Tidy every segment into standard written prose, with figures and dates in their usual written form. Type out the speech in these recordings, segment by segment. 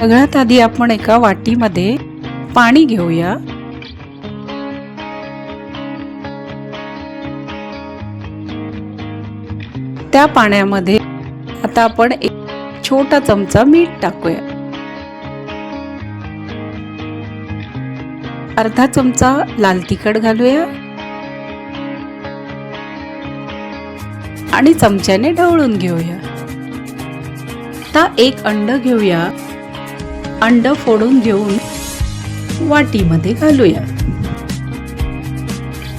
सगळ्यात आधी आपण एका वाटीमध्ये पाणी घेऊया. त्या पाण्यामध्ये आता आपण एक छोटा चमचा मीठ टाकूया. अर्धा चमचा लाल तिखट घालूया आणि चमच्याने ढवळून घेऊया. आता एक अंड घेऊया. अंड फोडून घेऊन वाटीमध्ये घालूया.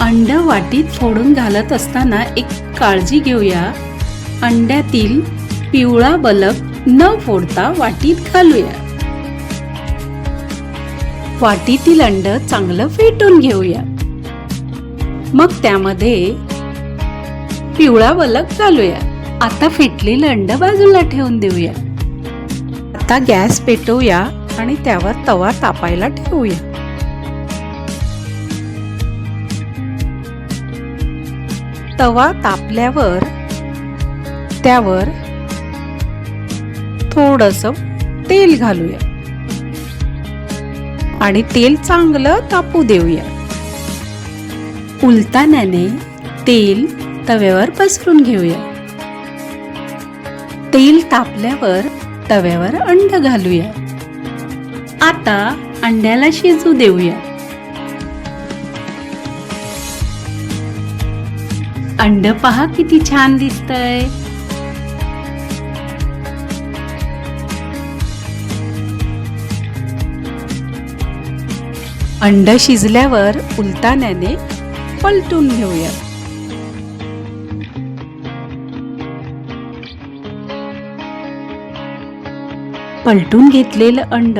अंड वाटीत फोडून घालत असताना एक काळजी घेऊया. अंड्यातील पिवळा बलक न फोडता वाटीत घालूया. वाटीतील अंड चांगलं फेटून घेऊया. मग त्यामध्ये पिवळा बलक घालूया. आता फेटलेलं अंड बाजूला ठेवून देऊया. आता गॅस पेटवूया आणि त्यावर तवा तापायला ठेवूया. तवा तापल्यावर त्यावर थोडंसं तेल घालूया आणि तेल चांगलं तापू देऊया. उलताण्याने तेल तव्यावर पसरून घेऊया. तेल तापल्यावर तव्यावर अंड घालूया. आता अंड्याला शिजू देऊया. अंड पहा किती छान दिसतंय. अंड शिजल्यावर उलताण्याने पलटून घेऊया. पलटून घेतलेलं अंड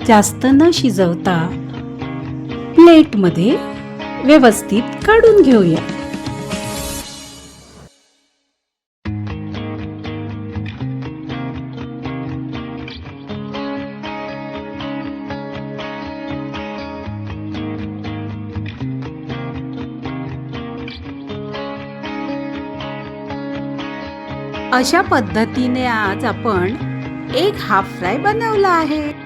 जास्त न शिजवता प्लेटमध्ये व्यवस्थित काढून घेऊया. अशा पद्धतीने आज आपण एक हाफ फ्राय बनवला आहे.